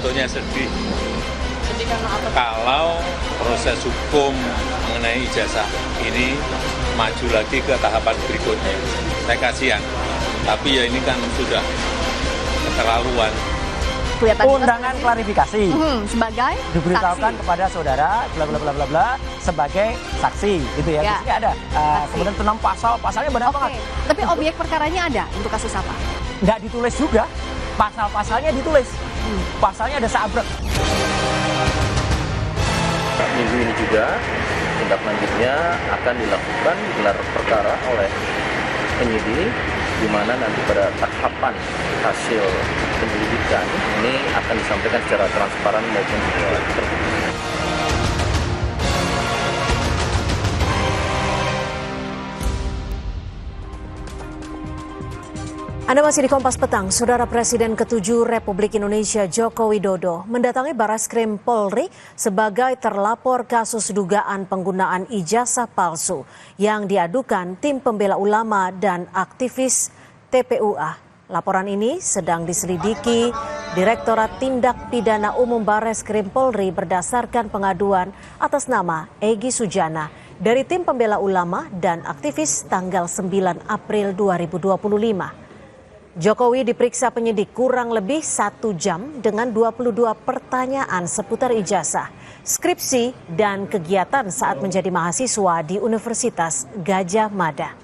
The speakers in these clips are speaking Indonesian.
fotonya sedih. Sedih karena apa? Kalau proses hukum mengenai ijazah ini maju lagi ke tahapan berikutnya. Saya kasihan, tapi ya ini kan sudah keterlaluan. Undangan klarifikasi Sebagai diberitahukan saksi. kepada saudara bla bla bla bla bla sebagai saksi gitu ya. Ya. Di sini ada kemudian tentang pasalnya banyak Oke, banget. tapi objek perkaranya ada untuk kasus apa? Nggak ditulis juga, pasal-pasalnya ditulis. Pasalnya ada seabrek. Minggu ini juga tindak lanjutnya akan dilakukan gelar perkara oleh penyidik, di mana nanti pada tahapan hasil penyelidikan ini akan disampaikan secara transparan maupun juga terbuka. Anda masih di Kompas Petang. Saudara Presiden ke-7 Republik Indonesia Joko Widodo mendatangi Barreskrim Polri sebagai terlapor kasus dugaan penggunaan ijazah palsu yang diadukan tim pembela ulama dan aktivis TPUA. Laporan ini sedang diselidiki Direktorat Tindak Pidana Umum Barreskrim Polri berdasarkan pengaduan atas nama Egy Sujana dari tim pembela ulama dan aktivis tanggal 9 April 2025. Jokowi diperiksa penyidik kurang lebih 1 jam dengan 22 pertanyaan seputar ijazah, skripsi, dan kegiatan saat menjadi mahasiswa di Universitas Gadjah Mada.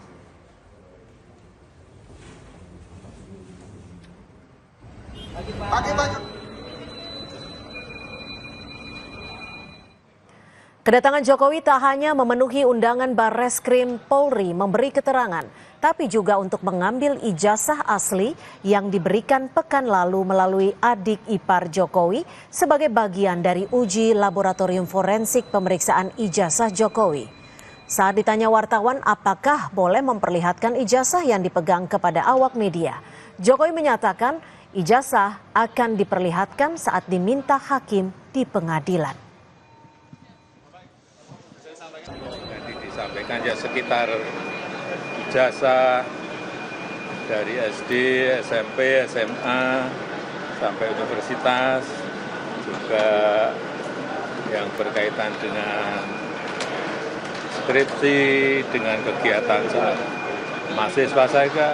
Kedatangan Jokowi tak hanya memenuhi undangan Barreskrim Polri memberi keterangan, tapi juga untuk mengambil ijazah asli yang diberikan pekan lalu melalui adik ipar Jokowi sebagai bagian dari uji laboratorium forensik pemeriksaan ijazah Jokowi. Saat ditanya wartawan apakah boleh memperlihatkan ijazah yang dipegang kepada awak media, Jokowi menyatakan ijazah akan diperlihatkan saat diminta hakim di pengadilan. Jadi disampaikan ya sekitar ijazah dari SD, SMP, SMA, sampai universitas, juga yang berkaitan dengan skripsi, dengan kegiatan saat mahasiswa saya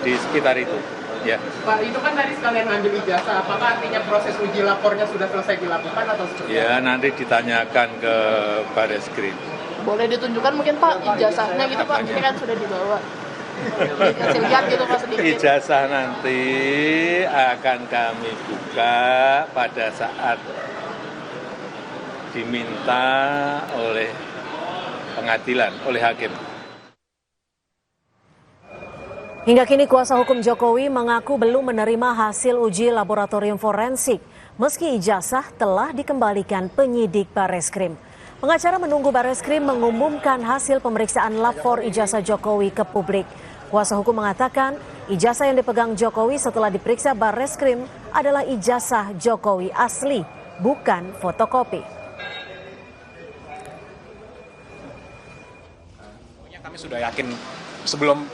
di sekitar itu. Ya. Pak, itu kan tadi sekalian ngambil ijazah, apakah artinya proses uji lapornya sudah selesai dilakukan atau seperti apa? Ya, nanti ditanyakan ke Barreskrim. Boleh ditunjukkan mungkin Pak ijazahnya gitu Pak, ini kan sudah dibawa. Kasih lihat gitu Pak sedikit. Ijazah nanti akan kami buka pada saat diminta oleh pengadilan, oleh hakim. Hingga kini kuasa hukum Jokowi mengaku belum menerima hasil uji laboratorium forensik, meski ijazah telah dikembalikan penyidik Barreskrim. Pengacara menunggu Barreskrim mengumumkan hasil pemeriksaan lapor ijazah Jokowi ke publik. Kuasa hukum mengatakan ijazah yang dipegang Jokowi setelah diperiksa Barreskrim adalah ijazah Jokowi asli, bukan fotokopi. Kami sudah yakin sebelum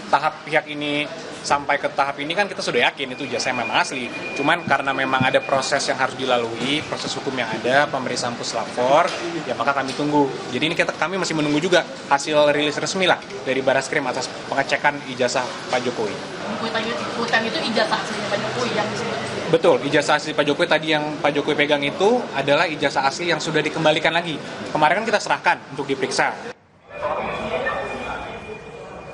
tahap pihak ini sampai ke tahap ini kan kita sudah yakin itu ijazah memang asli. Cuman karena memang ada proses yang harus dilalui, proses hukum yang ada, pemeriksaan puslapor, ya maka kami tunggu. Jadi ini kami masih menunggu juga hasil rilis resmi lah dari Barreskrim atas pengecekan ijazah Pak Jokowi. Bukan itu ijazah aslinya Pak Jokowi yang disebut. Betul, ijazah asli Pak Jokowi tadi yang Pak Jokowi pegang itu adalah ijazah asli yang sudah dikembalikan lagi. Kemarin kan kita serahkan untuk diperiksa.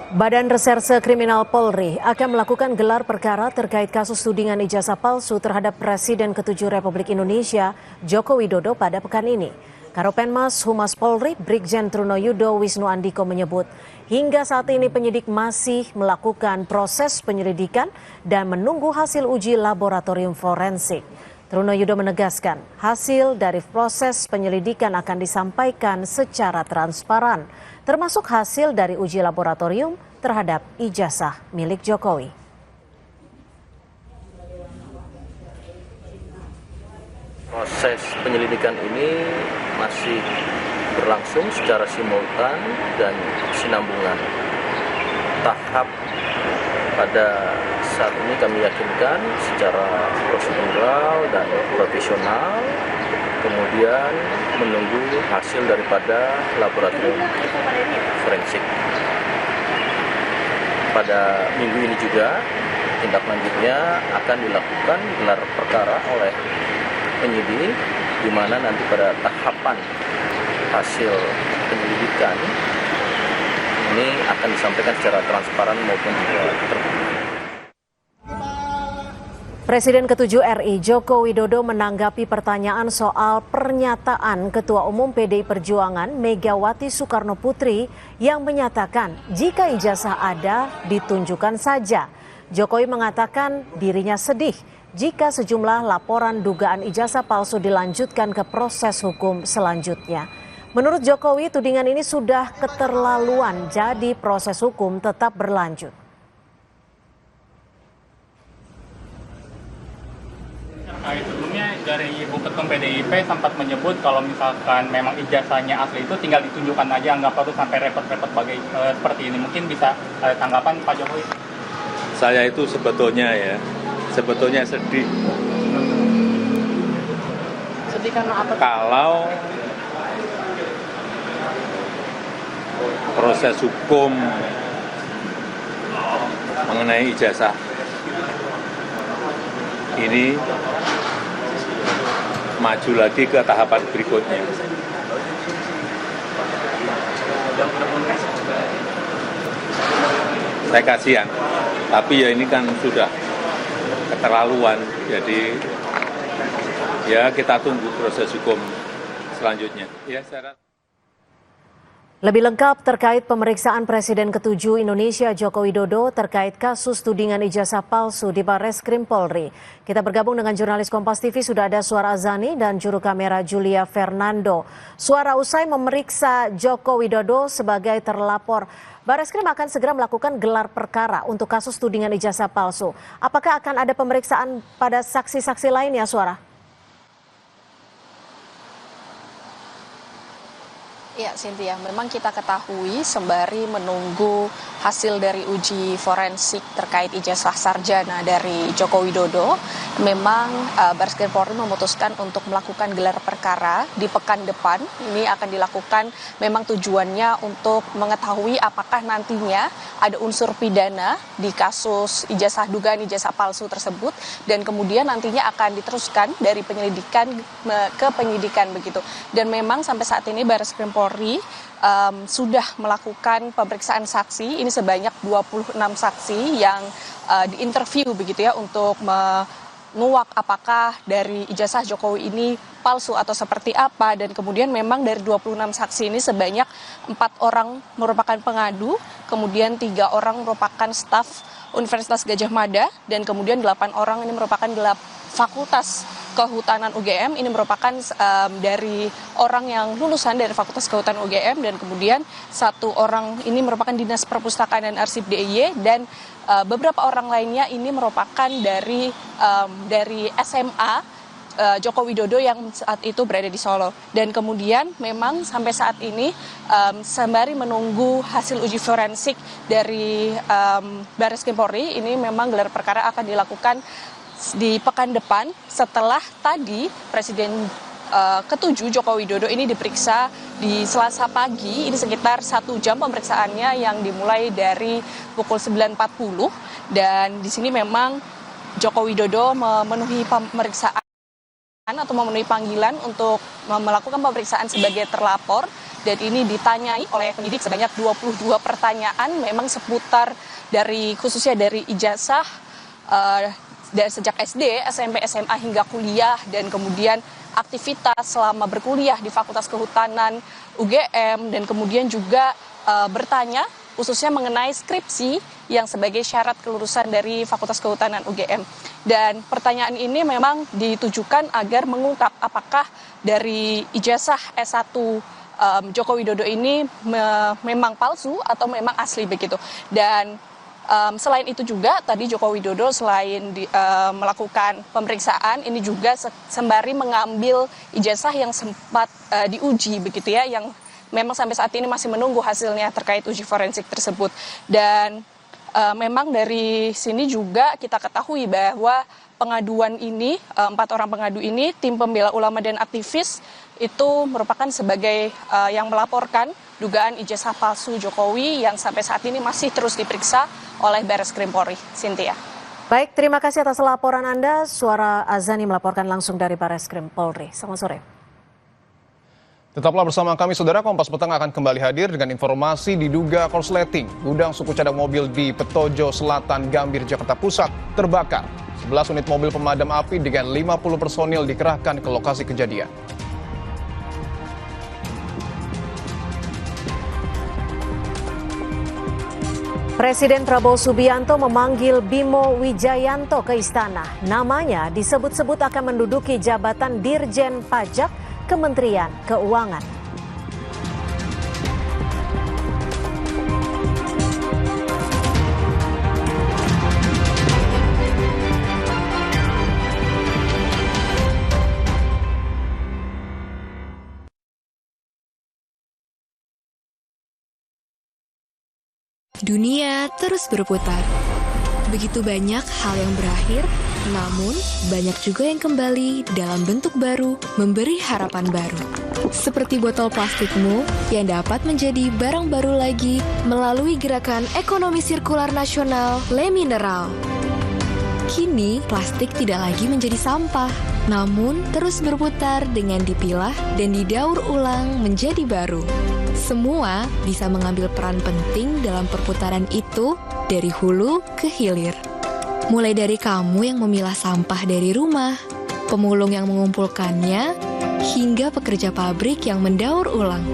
Badan Reserse Kriminal Polri akan melakukan gelar perkara terkait kasus tudingan ijazah palsu terhadap Presiden ke-7 Republik Indonesia Joko Widodo pada pekan ini. Karopenmas Humas Polri Brigjen Trunoyudo Wisnu Andiko menyebut hingga saat ini penyidik masih melakukan proses penyelidikan dan menunggu hasil uji laboratorium forensik. Trunoyudo menegaskan hasil dari proses penyelidikan akan disampaikan secara transparan, termasuk hasil dari uji laboratorium terhadap ijazah milik Jokowi. Proses penyelidikan ini masih berlangsung secara simultan dan sinambungan. Tahap Pada saat ini kami yakinkan secara prosedural dan profesional, kemudian menunggu hasil daripada laboratorium forensik. Pada minggu ini juga tindak lanjutnya akan dilakukan gelar perkara oleh penyidik, di mana nanti pada tahapan hasil penyelidikan ini akan disampaikan secara transparan maupun juga terbuka. Presiden ke-7 RI Joko Widodo menanggapi pertanyaan soal pernyataan Ketua Umum PDI Perjuangan Megawati Soekarnoputri yang menyatakan jika ijazah ada ditunjukkan saja. Jokowi mengatakan dirinya sedih jika sejumlah laporan dugaan ijazah palsu dilanjutkan ke proses hukum selanjutnya. Menurut Jokowi, tudingan ini sudah keterlaluan, jadi proses hukum tetap berlanjut. Terkait sebelumnya dari Ibu Ketum PDIP sempat menyebut kalau misalkan memang ijazahnya asli itu tinggal ditunjukkan aja, nggak perlu sampai repot-repot seperti ini. Mungkin bisa tanggapan Pak Jokowi? Saya itu sebetulnya sedih. Sedih karena apa? Kalau proses hukum mengenai ijazah ini maju lagi ke tahapan berikutnya. Saya kasihan, tapi ya ini kan sudah keterlaluan, jadi ya kita tunggu proses hukum selanjutnya. Ya, saya rasa. Lebih lengkap terkait pemeriksaan Presiden ke-7 Indonesia Joko Widodo terkait kasus tudingan ijazah palsu di Barreskrim Polri. Kita bergabung dengan jurnalis Kompas TV, sudah ada Suara Azani dan juru kamera Julia Fernando. Suara, usai memeriksa Joko Widodo sebagai terlapor, Barreskrim akan segera melakukan gelar perkara untuk kasus tudingan ijazah palsu. Apakah akan ada pemeriksaan pada saksi-saksi lain ya, Suara? Ya, Cynthia, memang kita ketahui sembari menunggu hasil dari uji forensik terkait ijazah sarjana dari Joko Widodo, memang Barreskrim Polri memutuskan untuk melakukan gelar perkara di pekan depan. Ini akan dilakukan memang tujuannya untuk mengetahui apakah nantinya ada unsur pidana di kasus dugaan ijazah palsu tersebut, dan kemudian nantinya akan diteruskan dari penyelidikan ke penyidikan begitu. Dan memang sampai saat ini Barreskrim Polri sudah melakukan pemeriksaan saksi, ini sebanyak 26 saksi yang diinterview begitu ya, untuk menguak apakah dari ijazah Jokowi ini palsu atau seperti apa. Dan kemudian memang dari 26 saksi ini sebanyak 4 orang merupakan pengadu, kemudian 3 orang merupakan staf Universitas Gadjah Mada, dan kemudian 8 orang ini merupakan Fakultas Kehutanan UGM. Ini merupakan dari orang yang lulusan dari Fakultas Kehutanan UGM, dan kemudian 1 orang ini merupakan Dinas Perpustakaan dan Arsip DIY, dan beberapa orang lainnya ini merupakan dari SMA Joko Widodo yang saat itu berada di Solo. Dan kemudian memang sampai saat ini sembari menunggu hasil uji forensik dari Barreskrim Polri, ini memang gelar perkara akan dilakukan di pekan depan setelah tadi Presiden ke-7 Joko Widodo ini diperiksa di Selasa pagi. Ini sekitar 1 jam pemeriksaannya yang dimulai dari pukul 9.40, dan di sini memang Joko Widodo memenuhi pemeriksaan atau memenuhi panggilan untuk melakukan pemeriksaan sebagai terlapor, dan ini ditanyai oleh penyidik sebanyak 22 pertanyaan memang seputar dari khususnya dari ijazah dari sejak SD, SMP, SMA hingga kuliah, dan kemudian aktivitas selama berkuliah di Fakultas Kehutanan UGM, dan kemudian juga bertanya khususnya mengenai skripsi yang sebagai syarat kelulusan dari Fakultas Kehutanan UGM. Dan pertanyaan ini memang ditujukan agar mengungkap apakah dari ijazah S1 Joko Widodo ini memang palsu atau memang asli begitu. Dan selain itu juga tadi Joko Widodo selain melakukan pemeriksaan, ini juga sembari mengambil ijazah yang sempat diuji begitu ya, yang memang sampai saat ini masih menunggu hasilnya terkait uji forensik tersebut. Dan memang dari sini juga kita ketahui bahwa pengaduan ini, 4 orang pengadu ini, tim pembela ulama dan aktivis itu merupakan sebagai yang melaporkan dugaan ijazah palsu Jokowi yang sampai saat ini masih terus diperiksa oleh Barreskrim Polri. Cynthia. Baik, terima kasih atas laporan Anda. Suara Azani melaporkan langsung dari Barreskrim Polri. Selamat sore. Tetaplah bersama kami, Saudara. Kompas Petang akan kembali hadir dengan informasi diduga korsleting. Gudang suku cadang mobil di Petojo Selatan, Gambir, Jakarta Pusat terbakar. 11 unit mobil pemadam api dengan 50 personil dikerahkan ke lokasi kejadian. Presiden Prabowo Subianto memanggil Bimo Wijayanto ke istana. Namanya disebut-sebut akan menduduki jabatan Dirjen Pajak Kementerian Keuangan. Dunia terus berputar. Begitu banyak hal yang berakhir, namun banyak juga yang kembali dalam bentuk baru, memberi harapan baru. Seperti botol plastikmu yang dapat menjadi barang baru lagi melalui gerakan ekonomi sirkular nasional Le Mineral. Kini, plastik tidak lagi menjadi sampah, namun terus berputar dengan dipilah dan didaur ulang menjadi baru. Semua bisa mengambil peran penting dalam perputaran itu dari hulu ke hilir. Mulai dari kamu yang memilah sampah dari rumah, pemulung yang mengumpulkannya, hingga pekerja pabrik yang mendaur ulang.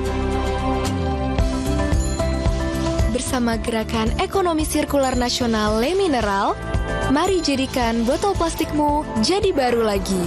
Bersama gerakan ekonomi sirkular nasional Le Mineral, mari jadikan botol plastikmu jadi baru lagi.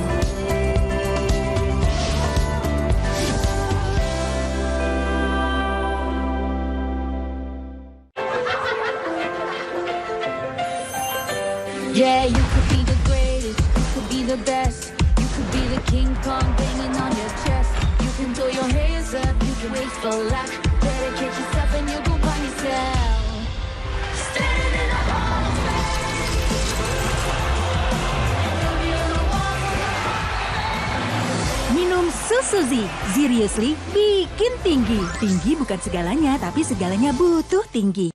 Yeah, you could be the greatest, you could be the best, you could be the King Kong banging on your chest. You can throw your hands up, you can wait for luck. Dedicate yourself and you'll go find yourself. Standing in a hall of fame. Minum susu Zi, seriously bikin tinggi. Tinggi bukan segalanya, tapi segalanya butuh tinggi.